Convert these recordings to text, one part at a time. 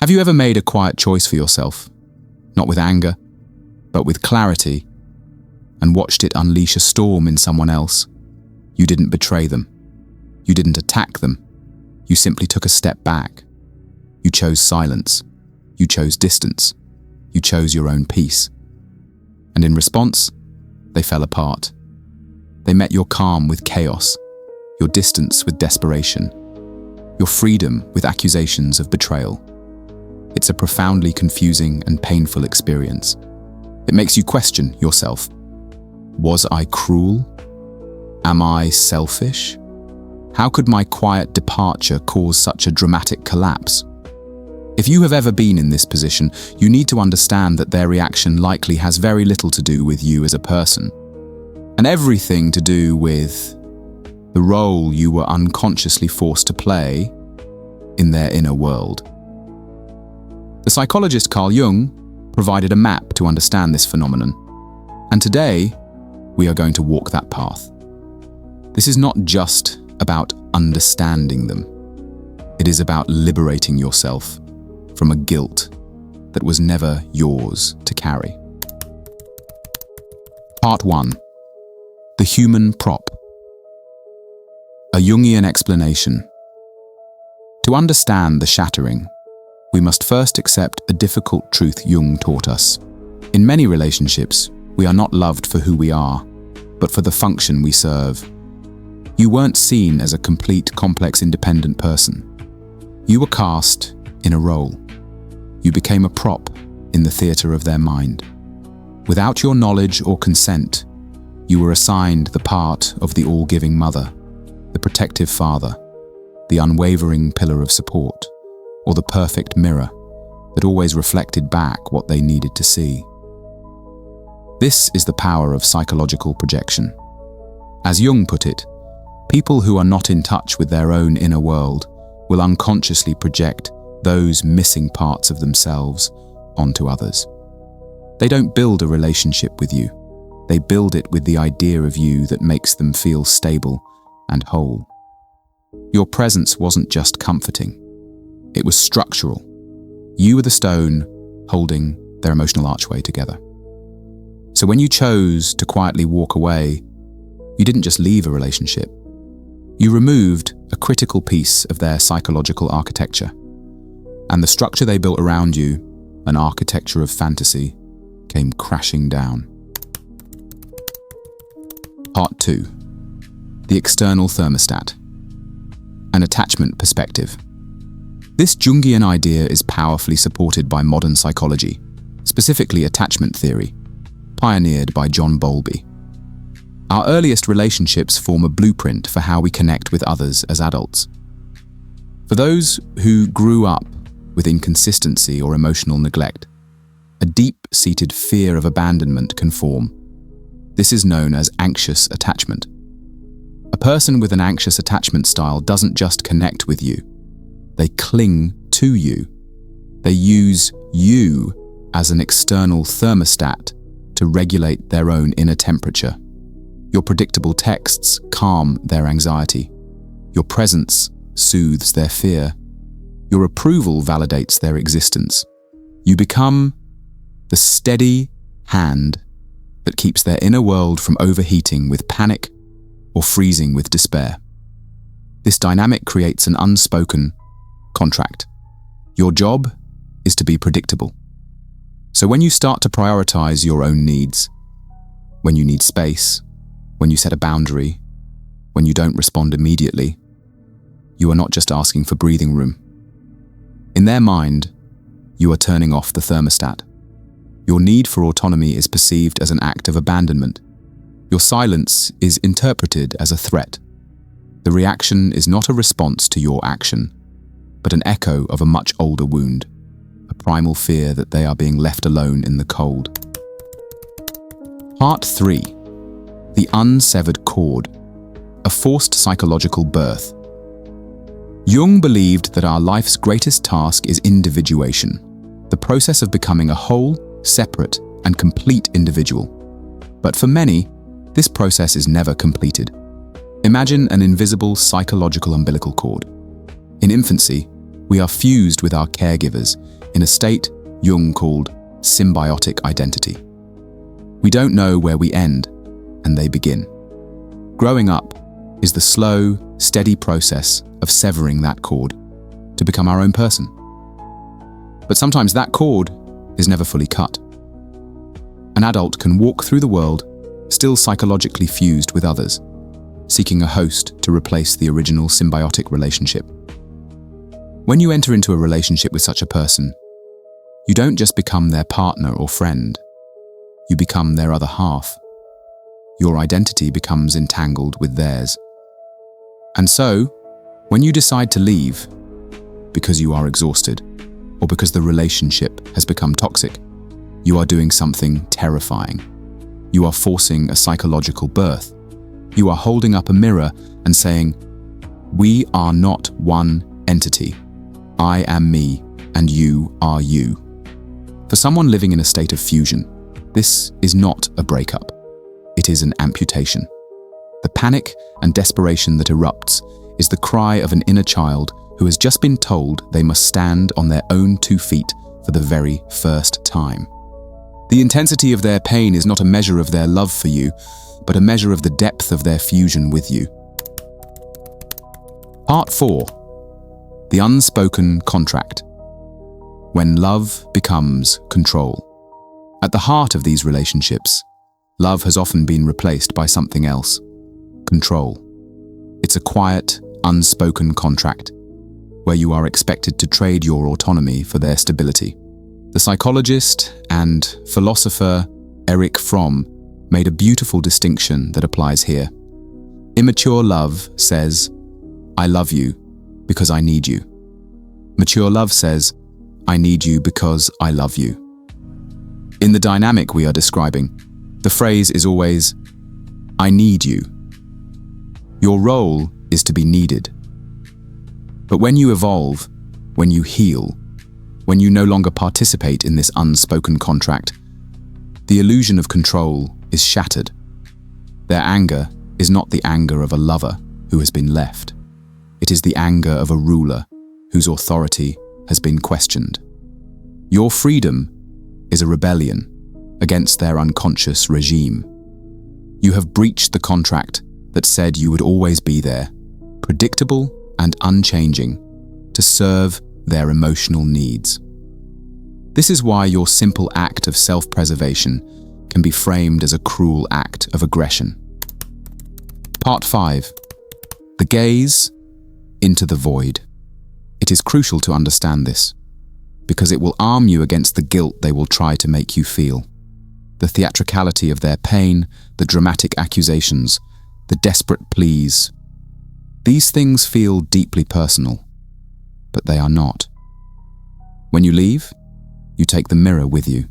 Have you ever made a quiet choice for yourself, not with anger, but with clarity, and watched it unleash a storm in someone else? You didn't betray them. You didn't attack them. You simply took a step back. You chose silence. You chose distance. You chose your own peace. And in response, they fell apart. They met your calm with chaos, your distance with desperation, your freedom with accusations of betrayal. It's a profoundly confusing and painful experience. It makes you question yourself. Was I cruel? Am I selfish? How could my quiet departure cause such a dramatic collapse? If you have ever been in this position, you need to understand that their reaction likely has very little to do with you as a person, and everything to do with the role you were unconsciously forced to play in their inner world. The psychologist Carl Jung provided a map to understand this phenomenon, and today we are going to walk that path. This is not just about understanding them. It is about liberating yourself from a guilt that was never yours to carry. Part 1. The human prop. A Jungian explanation. To understand the shattering, we must first accept a difficult truth Jung taught us. In many relationships, we are not loved for who we are, but for the function we serve. You weren't seen as a complete, complex, independent person. You were cast in a role. You became a prop in the theatre of their mind. Without your knowledge or consent, you were assigned the part of the all-giving mother, the protective father, the unwavering pillar of support, or the perfect mirror that always reflected back what they needed to see. This is the power of psychological projection. As Jung put it, people who are not in touch with their own inner world will unconsciously project those missing parts of themselves onto others. They don't build a relationship with you. They build it with the idea of you that makes them feel stable and whole. Your presence wasn't just comforting. It was structural. You were the stone holding their emotional archway together. So when you chose to quietly walk away, you didn't just leave a relationship. You removed a critical piece of their psychological architecture. And the structure they built around you, an architecture of fantasy, came crashing down. Part 2. The external thermostat. An attachment perspective. This Jungian idea is powerfully supported by modern psychology, specifically attachment theory, pioneered by John Bowlby. Our earliest relationships form a blueprint for how we connect with others as adults. For those who grew up with inconsistency or emotional neglect, a deep-seated fear of abandonment can form. This is known as anxious attachment. A person with an anxious attachment style doesn't just connect with you. They cling to you. They use you as an external thermostat to regulate their own inner temperature. Your predictable texts calm their anxiety. Your presence soothes their fear. Your approval validates their existence. You become the steady hand that keeps their inner world from overheating with panic or freezing with despair. This dynamic creates an unspoken contract. Your job is to be predictable. So when you start to prioritize your own needs, when you need space, when you set a boundary, when you don't respond immediately, you are not just asking for breathing room. In their mind, you are turning off the thermostat. Your need for autonomy is perceived as an act of abandonment. Your silence is interpreted as a threat. The reaction is not a response to your action, but an echo of a much older wound, a primal fear that they are being left alone in the cold. Part 3. The unsevered cord, a forced psychological birth. Jung believed that our life's greatest task is individuation, the process of becoming a whole, separate, and complete individual. But for many, this process is never completed. Imagine an invisible psychological umbilical cord. In infancy, We are fused with our caregivers in a state Jung called symbiotic identity. We don't know where we end and they begin. Growing up is the slow, steady process of severing that cord to become our own person. But sometimes that cord is never fully cut. An adult can walk through the world still psychologically fused with others, seeking a host to replace the original symbiotic relationship. When you enter into a relationship with such a person, you don't just become their partner or friend, you become their other half. Your identity becomes entangled with theirs. And so, when you decide to leave, because you are exhausted, or because the relationship has become toxic, you are doing something terrifying. You are forcing a psychological birth. You are holding up a mirror and saying, "We are not one entity. I am me, and you are you." For someone living in a state of fusion, this is not a breakup. It is an amputation. The panic and desperation that erupts is the cry of an inner child who has just been told they must stand on their own 2 feet for the very first time. The intensity of their pain is not a measure of their love for you, but a measure of the depth of their fusion with you. Part 4. The unspoken contract. When love becomes control. At the heart of these relationships, love has often been replaced by something else: control. It's a quiet, unspoken contract where you are expected to trade your autonomy for their stability. The psychologist and philosopher Erich Fromm made a beautiful distinction that applies here. Immature love says, "I love you because I need you." Mature love says, "I need you because I love you." In the dynamic we are describing, the phrase is always, "I need you." Your role is to be needed. But when you evolve, when you heal, when you no longer participate in this unspoken contract, the illusion of control is shattered. Their anger is not the anger of a lover who has been left. It is the anger of a ruler whose authority has been questioned. Your freedom is a rebellion against their unconscious regime. You have breached the contract that said you would always be there, predictable and unchanging, to serve their emotional needs. This is why your simple act of self-preservation can be framed as a cruel act of aggression. Part 5. The gaze into the void. It is crucial to understand this, because it will arm you against the guilt they will try to make you feel. The theatricality of their pain, the dramatic accusations, the desperate pleas. These things feel deeply personal, but they are not. When you leave, you take the mirror with you,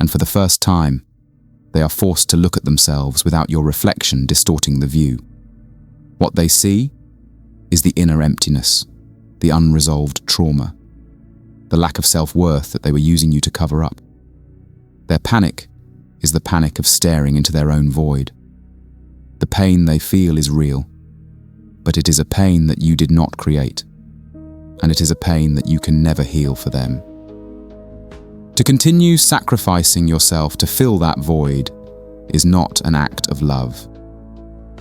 and for the first time, they are forced to look at themselves without your reflection distorting the view. What they see is the inner emptiness, the unresolved trauma, the lack of self-worth that they were using you to cover up. Their panic is the panic of staring into their own void. The pain they feel is real, but it is a pain that you did not create, and it is a pain that you can never heal for them. To continue sacrificing yourself to fill that void is not an act of love.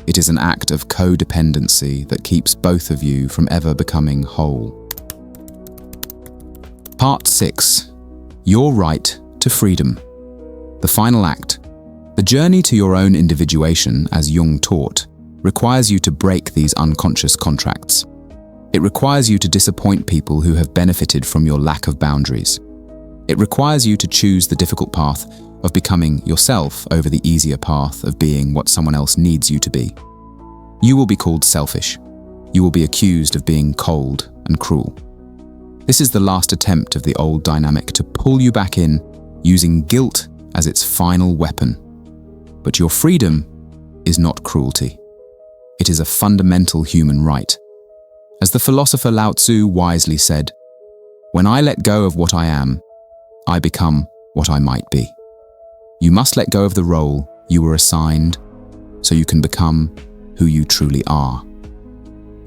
It is an act of codependency that keeps both of you from ever becoming whole. Part 6. Your right to freedom. The final act. The journey to your own individuation, as Jung taught, requires you to break these unconscious contracts. It requires you to disappoint people who have benefited from your lack of boundaries. It requires you to choose the difficult path of becoming yourself over the easier path of being what someone else needs you to be. You will be called selfish. You will be accused of being cold and cruel. This is the last attempt of the old dynamic to pull you back in, using guilt as its final weapon. But your freedom is not cruelty. It is a fundamental human right. As the philosopher Lao Tzu wisely said, "When I let go of what I am, I become what I might be." You must let go of the role you were assigned so you can become who you truly are.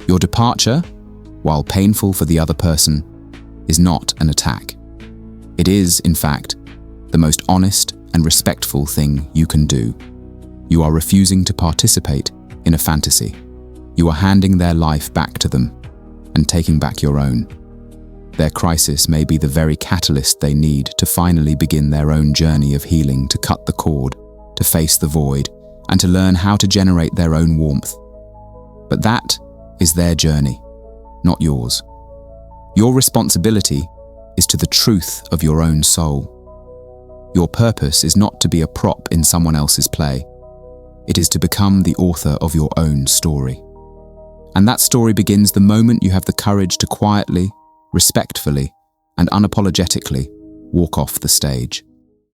Your departure while painful for the other person, is not an attack. It is, in fact, the most honest and respectful thing you can do. You are refusing to participate in a fantasy. You are handing their life back to them and taking back your own. Their crisis may be the very catalyst they need to finally begin their own journey of healing, to cut the cord, to face the void, and to learn how to generate their own warmth. But that is their journey, not yours. Your responsibility is to the truth of your own soul. Your purpose is not to be a prop in someone else's play. It is to become the author of your own story. And that story begins the moment you have the courage to quietly, respectfully, and unapologetically walk off the stage.